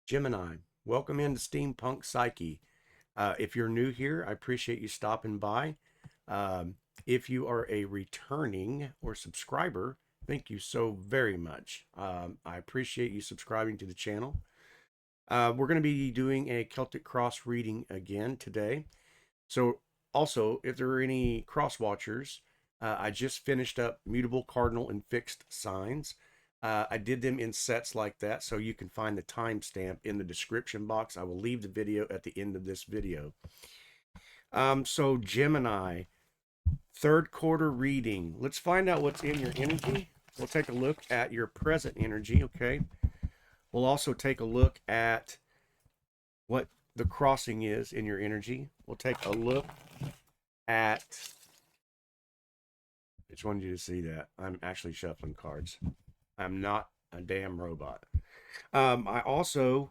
Gemini, welcome into steampunkpsyche. If you're new here, I appreciate you stopping by. If you are a returning or subscriber, thank you so very much. I appreciate you subscribing to the channel. We're going to be doing a Celtic cross reading again today. So also, if there are any cross watchers, I just finished up mutable, cardinal, and fixed signs. I did them in sets like that, so you can find the timestamp in the description box. I will leave the video at the end of this video. So Gemini, third quarter reading. Let's find out what's in your energy. We'll take a look at your present energy, okay? We'll also take a look at what the crossing is in your energy. We'll take a look at... I just wanted you to see that. I'm actually shuffling cards. I'm not a damn robot. I also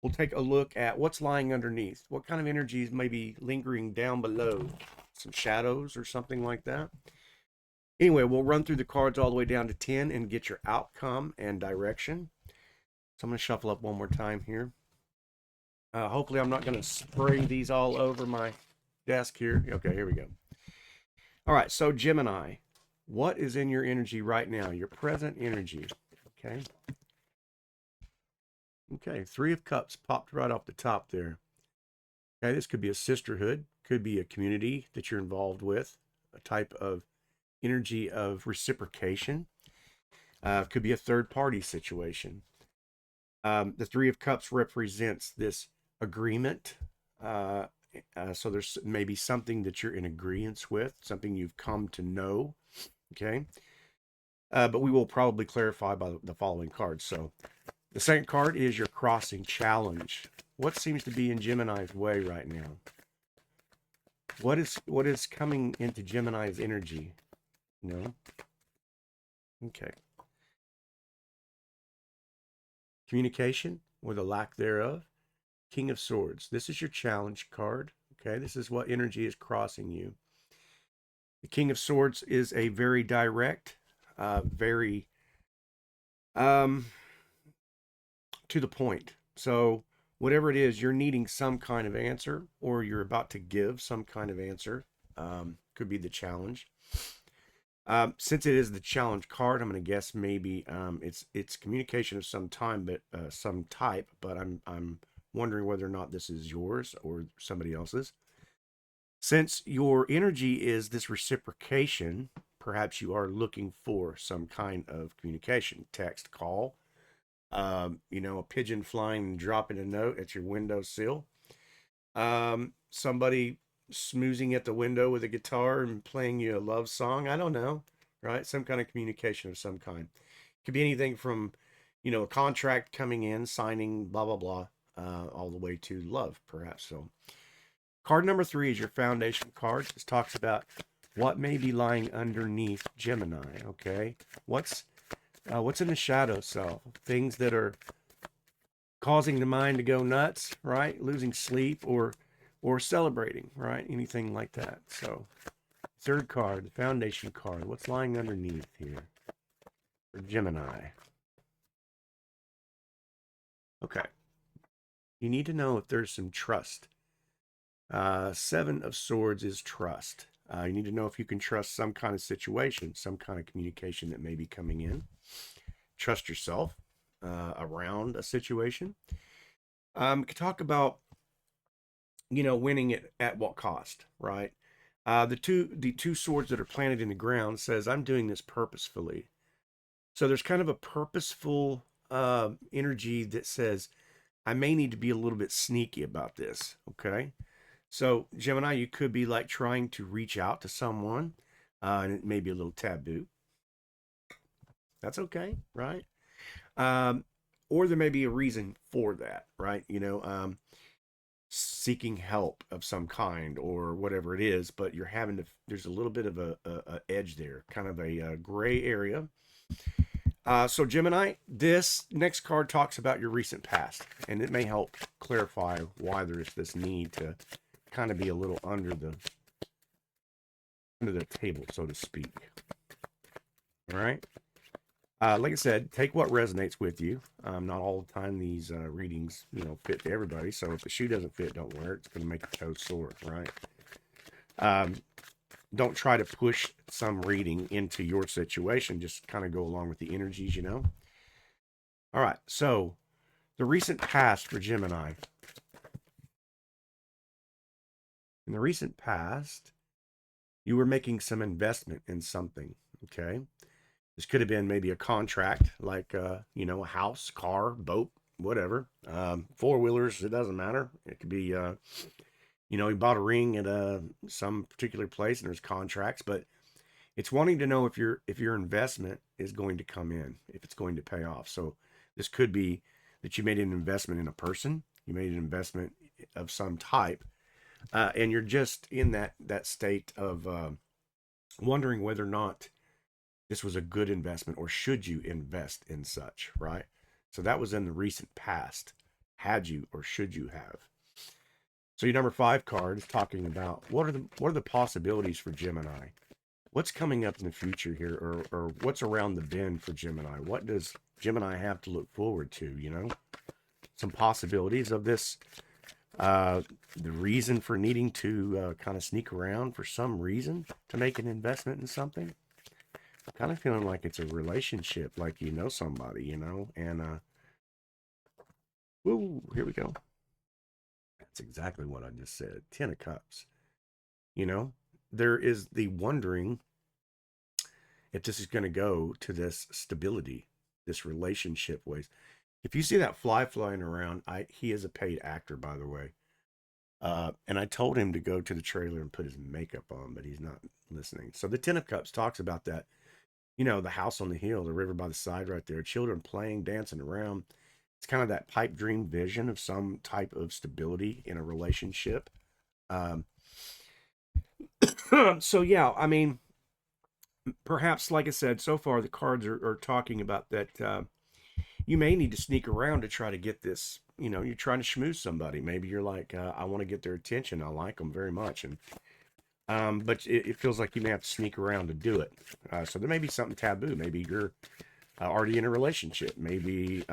will take a look at what's lying underneath. What kind of energies may be lingering down below? Some shadows or something like that. Anyway, we'll run through the cards all the way down to 10 and get your outcome and direction. So I'm going to shuffle up one more time here. Hopefully I'm not going to spray these all over my desk here. Okay, here we go. All right, so Gemini, what is in your energy right now? Your present energy, okay? Okay, Three of Cups popped right off the top there. Okay, this could be a sisterhood, could be a community that you're involved with, a type of energy of reciprocation. Could be a third-party situation. The Three of Cups represents this agreement. So there's maybe something that you're in agreement with, something you've come to know, okay? But we will probably clarify by the following cards. So the second card is your crossing challenge. What seems to be in Gemini's way right now? What is coming into Gemini's energy? No? Okay. Communication or the lack thereof. King of Swords. This is your challenge card. Okay, this is what energy is crossing you. The King of Swords is a very direct, very to the point. So whatever it is, you're needing some kind of answer, or you're about to give some kind of answer. Could be the challenge. Since it is the challenge card, I'm going to guess maybe it's communication of some time, but some type. But I'm wondering whether or not this is yours or somebody else's. Since your energy is this reciprocation, perhaps you are looking for some kind of communication, text, call, a pigeon flying and dropping a note at your windowsill, somebody smoozing at the window with a guitar and playing you a love song. I don't know, right? Some kind of communication of some kind. Could be anything from, a contract coming in, signing, blah, blah, blah, all the way to love, perhaps. So card number 3 is your foundation card. This talks about what may be lying underneath Gemini, okay? What's in the shadow self? Things that are causing the mind to go nuts, right? Losing sleep or celebrating, right? Anything like that. So third card, the foundation card. What's lying underneath here for Gemini? Okay. You need to know if there's some trust. Seven of Swords is trust. You need to know if you can trust some kind of situation, some kind of communication that may be coming in. Trust yourself around a situation. You can talk about, winning it at what cost, right? The two swords that are planted in the ground says, I'm doing this purposefully. So there's kind of a purposeful energy that says, I may need to be a little bit sneaky about this, okay? So Gemini, you could be like trying to reach out to someone, and it may be a little taboo. That's okay, right? Or there may be a reason for that, right? Seeking help of some kind or whatever it is, but you're having to, there's a little bit of a edge there, kind of a gray area. So Gemini, this next card talks about your recent past, and it may help clarify why there's this need to kind of be a little under the table, so to speak. All right. Like I said, take what resonates with you. Not all the time these readings, fit to everybody. So if the shoe doesn't fit, don't wear it. It's going to make your toes sore, right? Um, don't try to push some reading into your situation. Just kind of go along with the energies. All right. So the recent past for Gemini. In the recent past, you were making some investment in something. Okay. This could have been maybe a contract, like, a house, car, boat, whatever. Four-wheelers, it doesn't matter. It could be, you bought a ring at some particular place and there's contracts, but it's wanting to know if your investment is going to come in, if it's going to pay off. So this could be that you made an investment in a person, you made an investment of some type, and you're just in that state of wondering whether or not this was a good investment or should you invest in such, right? So that was in the recent past. Had you or should you have? So your number 5 card is talking about what are the possibilities for Gemini? What's coming up in the future here, or what's around the bend for Gemini? What does Gemini have to look forward to? Some possibilities of this. The reason for needing to kind of sneak around for some reason to make an investment in something. I'm kind of feeling like it's a relationship, like somebody, and woo, here we go. That's exactly what I just said. 10 of Cups. There is the wondering if this is going to go to this stability, this relationship ways. If you see that fly flying around, he is a paid actor, by the way. And I told him to go to the trailer and put his makeup on, but he's not listening. So the 10 of Cups talks about that. The house on the hill, the river by the side right there, children playing, dancing around. It's kind of that pipe dream vision of some type of stability in a relationship. Um, so, yeah, I mean, perhaps, like I said, so far the cards are talking about that you may need to sneak around to try to get this. You're trying to schmooze somebody. Maybe you're like, I want to get their attention. I like them very much. But it feels like you may have to sneak around to do it. So there may be something taboo. Maybe you're already in a relationship. Maybe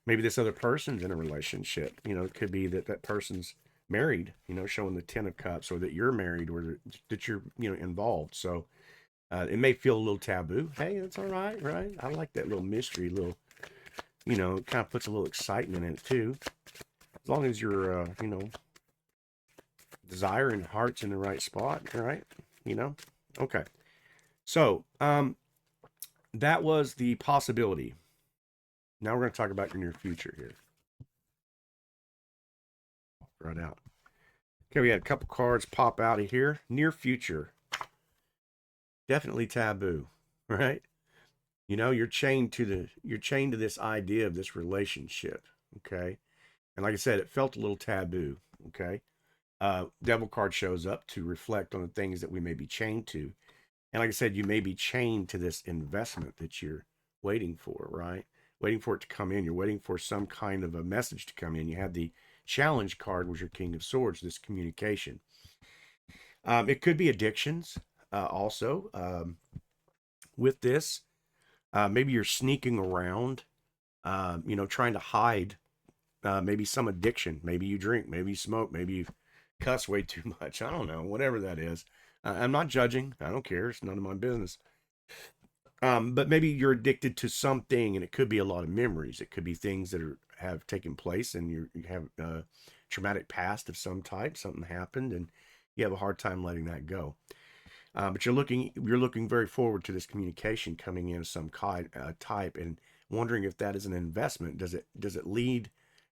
this other person's in a relationship. It could be that person's married. Showing the 10 of Cups, or that you're married, or that you're involved. So it may feel a little taboo. Hey, that's all right, right? I like that little mystery, it kind of puts a little excitement in it too. As long as your desire and heart's in the right spot, right? Okay. So that was the possibility. Now we're going to talk about your near future here. Right out. Okay, we had a couple cards pop out of here. Near future. Definitely taboo, right? You're chained to this idea of this relationship, okay? And like I said, it felt a little taboo, okay? Devil card shows up to reflect on the things that we may be chained to. And like I said, you may be chained to this investment that you're waiting for, right? Waiting for it to come in. You're waiting for some kind of a message to come in. You had the challenge card, was your King of Swords, this communication. It could be addictions also with this. Maybe you're sneaking around, trying to hide maybe some addiction. Maybe you drink, maybe you smoke, maybe you cuss way too much. I don't know, whatever that is. I'm not judging. I don't care. It's none of my business. But maybe you're addicted to something, and it could be a lot of memories. It could be things that have taken place, and you have a traumatic past of some type. Something happened, and you have a hard time letting that go. But you're looking very forward to this communication coming in of some type, and wondering if that is an investment. Does it lead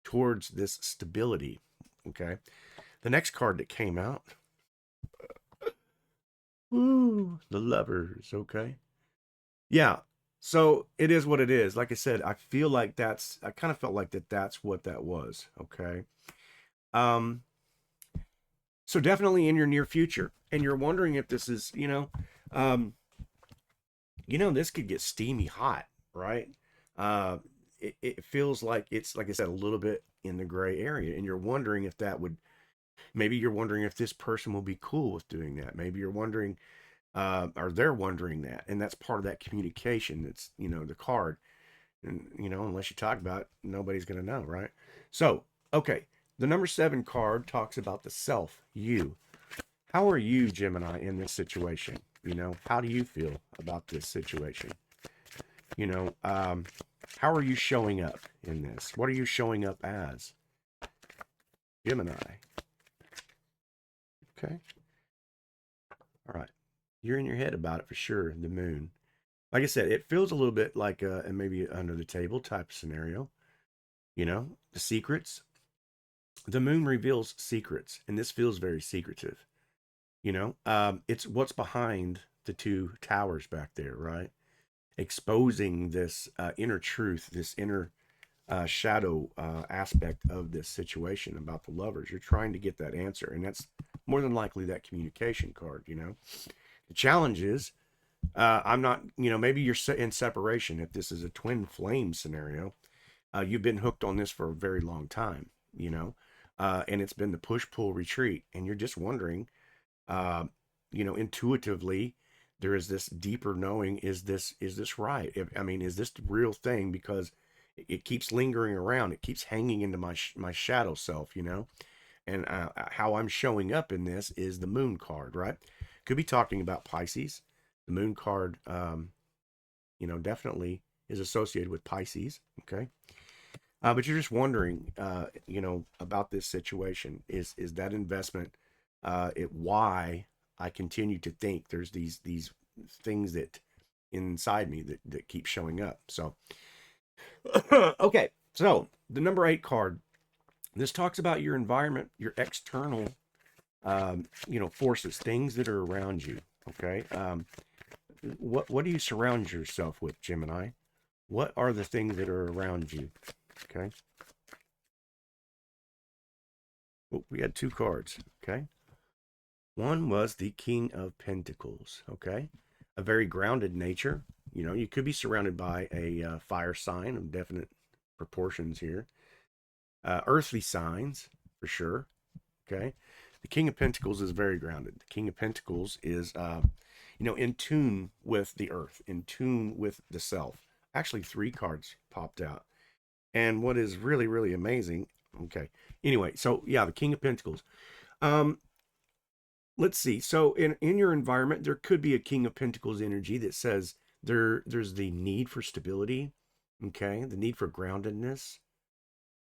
towards this stability? Okay. The next card that came out, ooh, the Lovers. Okay. Yeah. So it is what it is. Like I said, I kind of felt like that's what that was. Okay. Um, so definitely in your near future, and you're wondering if this is, um, this could get steamy hot, right? It feels like it's, like I said, a little bit in the gray area, and you're wondering if maybe you're wondering if this person will be cool with doing that. Maybe you're wondering or they're wondering that, and that's part of that communication. That's, the card, and unless you talk about it, nobody's going to know, right? So, okay, the number 7 card talks about the self, you. How are you, Gemini, in this situation? How do you feel about this situation? You know, um, how are you showing up in this? What are you showing up as, Gemini? Okay, all right. You're in your head about it for sure. The moon, like I said, it feels a little bit like a maybe under the table type of scenario. The secrets. The moon reveals secrets, and this feels very secretive. It's what's behind the 2 towers back there, right? Exposing this inner truth, this inner shadow aspect of this situation about the lovers. You're trying to get that answer, and that's more than likely that communication card. The challenge is, I'm not, maybe you're in separation. If this is a twin flame scenario, you've been hooked on this for a very long time, and it's been the push pull retreat, and you're just wondering, uh, intuitively, there is this deeper knowing. Is this right? Is this the real thing? Because it keeps lingering around. It keeps hanging into my shadow self, and how I'm showing up in this is the moon card, right? Could be talking about Pisces. The moon card, definitely is associated with Pisces. Okay. But you're just wondering, about this situation. Is that investment, why I continue to think there's these things that inside me that keep showing up. So, okay. So the number 8 card, this talks about your environment, your external, forces, things that are around you. Okay. What do you surround yourself with, Gemini? What are the things that are around you? Okay. Oh, we had 2 cards. Okay. One was the King of Pentacles. Okay. A very grounded nature. You could be surrounded by a fire sign of definite proportions here. Earthly signs, for sure. Okay. The King of Pentacles is very grounded. The King of Pentacles is, in tune with the earth, in tune with the self. Actually, 3 cards popped out. And what is really, really amazing, okay. Anyway, so yeah, the King of Pentacles. Um, let's see. So in your environment, there could be a King of Pentacles energy that says there's the need for stability, okay, the need for groundedness,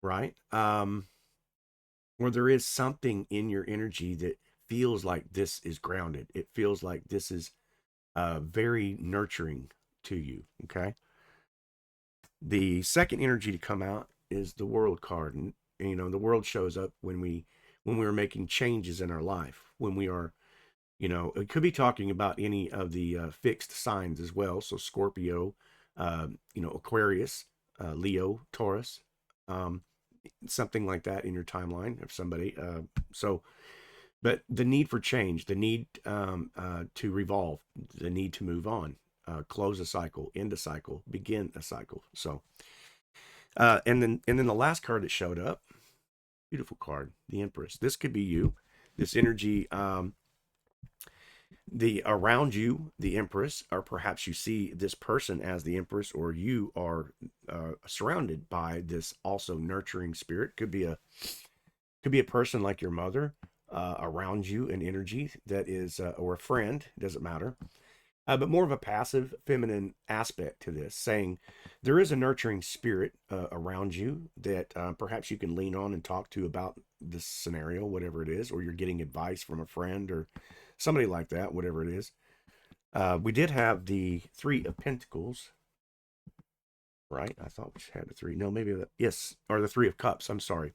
right? Or there is something in your energy that feels like this is grounded. It feels like this is very nurturing to you, okay? The second energy to come out is the World card, and the world shows up when we are making changes in our life, when we are, it could be talking about any of the fixed signs as well. So Scorpio, Aquarius, Leo, Taurus, um, something like that in your timeline of somebody. But the need for change, the need to revolve, the need to move on, close a cycle, end a cycle, begin a cycle. So, and then the last card that showed up, beautiful card, the Empress. This could be you. This energy, the around you, the Empress, or perhaps you see this person as the Empress, or you are surrounded by this also nurturing spirit. Could be a person like your mother around you, an energy that is, or a friend, doesn't matter. But more of a passive feminine aspect to this, saying there is a nurturing spirit around you that perhaps you can lean on and talk to about this scenario, whatever it is, or you're getting advice from a friend or somebody like that, whatever it is. We did have the 3 of Pentacles, right? I thought we had the 3. No, maybe yes, or the 3 of Cups. I'm sorry.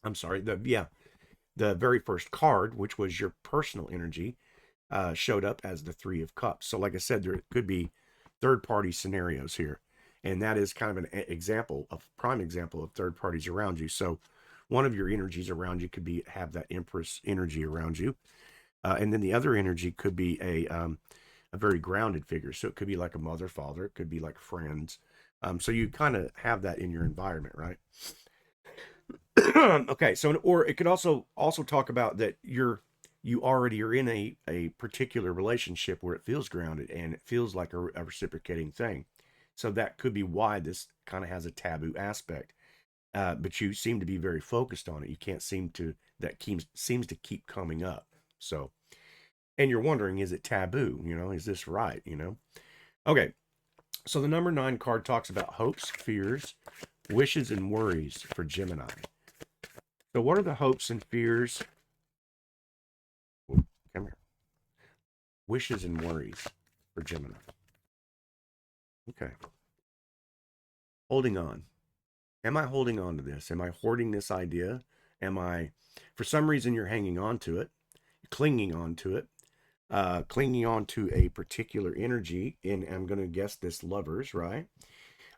The very first card, which was your personal energy, showed up as the 3 of Cups. So like I said, there could be third party scenarios here, and that is kind of an example of prime example of third parties around you. So one of your energies around you could be have that Empress energy around you, and then the other energy could be a very grounded figure. So it could be like a mother, father. It could be like friends. So you kind of have that in your environment, right? Okay, so or it could also talk about that you already are in a particular relationship where it feels grounded and it feels like a reciprocating thing. So that could be why this kind of has a taboo aspect. But you seem to be very focused on it. You can't seem to, seems to keep coming up. So, and you're wondering, is it taboo? Is this right? Okay. So the number 9 card talks about hopes, fears, wishes, and worries for Gemini. So what are the hopes and fears? Come here. Wishes and worries for Gemini. Okay. Holding on. Am I holding on to this? Am I hoarding this idea? For some reason, you're hanging on to it, clinging on to it, clinging on to a particular energy, and I'm going to guess this lovers, right?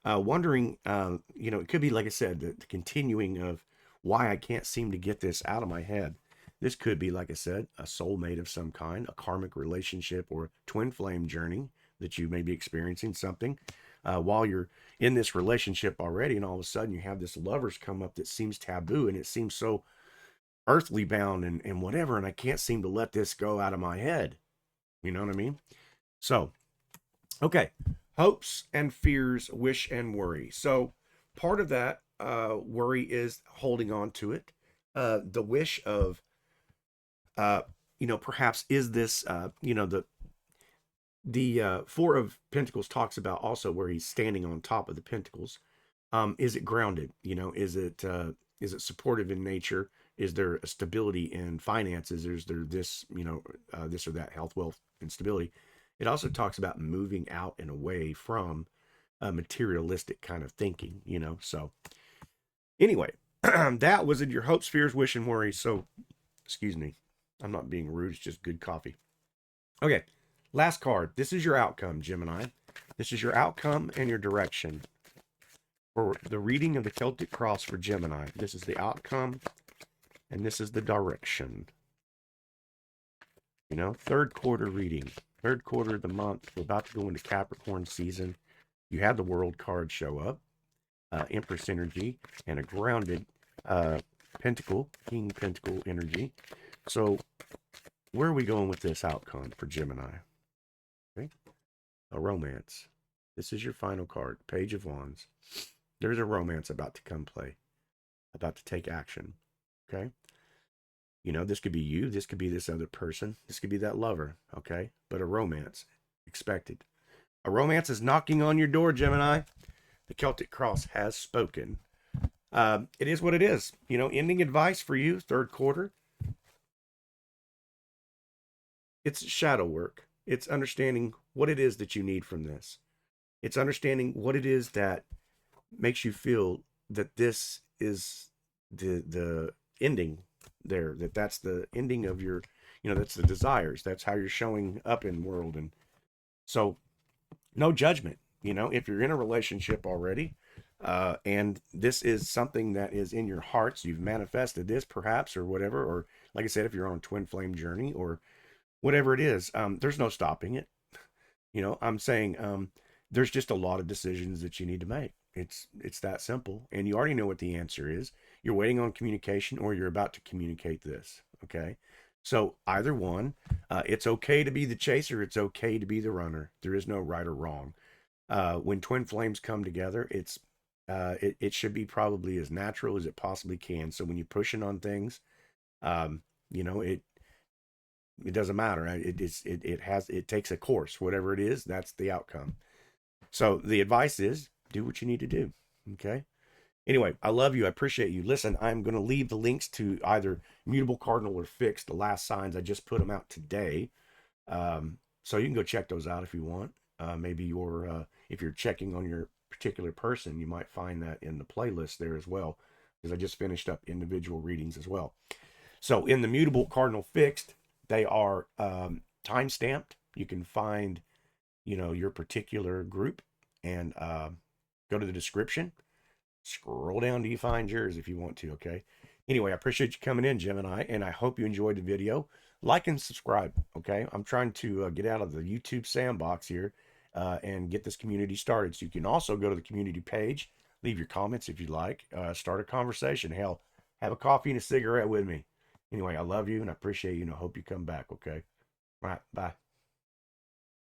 Wondering, it could be, like I said, the continuing of why I can't seem to get this out of my head. This could be, like I said, a soulmate of some kind, a karmic relationship, or twin flame journey that you may be experiencing something while you're in this relationship already, and all of a sudden you have this lovers come up that seems taboo, and it seems so earthly bound and whatever, and I can't seem to let this go out of my head. You know what I mean? So, okay, hopes and fears, wish and worry. So part of that worry is holding on to it. The wish of, perhaps is this, the Four of Pentacles talks about also where he's standing on top of the Pentacles. Is it grounded? Is it supportive in nature? Is there a stability in finances? Is there this, this or that, health, wealth, and stability? It also talks about moving out and away from a materialistic kind of thinking, So anyway, that was in your hopes, fears, wish, and worries. So, excuse me, I'm not being rude. It's just good coffee. Okay, last card. This is your outcome, Gemini. This is your outcome and your direction for the reading of the Celtic Cross for Gemini. This is the outcome, and this is the direction. Third quarter reading. Third quarter of the month. We're about to go into Capricorn season. You have the World card show up, Empress energy, and a grounded Pentacle, King Pentacle energy. So where are we going with this outcome for Gemini? Okay, a romance. This is your final card, Page of Wands. There's a romance about to come play, about to take action. Okay. This could be you. This could be this other person. This could be that lover. Okay. But a romance expected. A romance is knocking on your door, Gemini. The Celtic Cross has spoken. It is what it is. Ending advice for you, third quarter. It's shadow work. It's understanding what it is that you need from this. It's understanding what it is that makes you feel that this is the ending there, that's the ending of your, that's the desires. That's how you're showing up in the world. And so no judgment, if you're in a relationship already, and this is something that is in your hearts, you've manifested this perhaps, or whatever, or like I said, if you're on a twin flame journey or whatever it is, there's no stopping it. I'm saying, there's just a lot of decisions that you need to make. It's that simple. And you already know what the answer is. You're waiting on communication, or you're about to communicate this. Okay. So either one, it's okay to be the chaser. It's okay to be the runner. There is no right or wrong. When twin flames come together, it should be probably as natural as it possibly can. So when you're pushing on things, it doesn't matter. It takes a course, whatever it is, that's the outcome. So the advice is do what you need to do. Okay. Anyway, I love you. I appreciate you. Listen, I'm going to leave the links to either mutable cardinal or fixed, the last signs. I just put them out today. So you can go check those out if you want. Maybe if you're checking on your particular person, you might find that in the playlist there as well, because I just finished up individual readings as well. So in the mutable cardinal fixed, they are time stamped. You can find, your particular group and go to the description. Scroll down till you find yours if you want to, okay? Anyway, I appreciate you coming in, Gemini, and I hope you enjoyed the video. Like and subscribe, okay? I'm trying to get out of the YouTube sandbox here and get this community started. So you can also go to the community page, leave your comments if you'd like, start a conversation. Hell, have a coffee and a cigarette with me. Anyway, I love you and I appreciate you and I hope you come back. Okay. All right. Bye.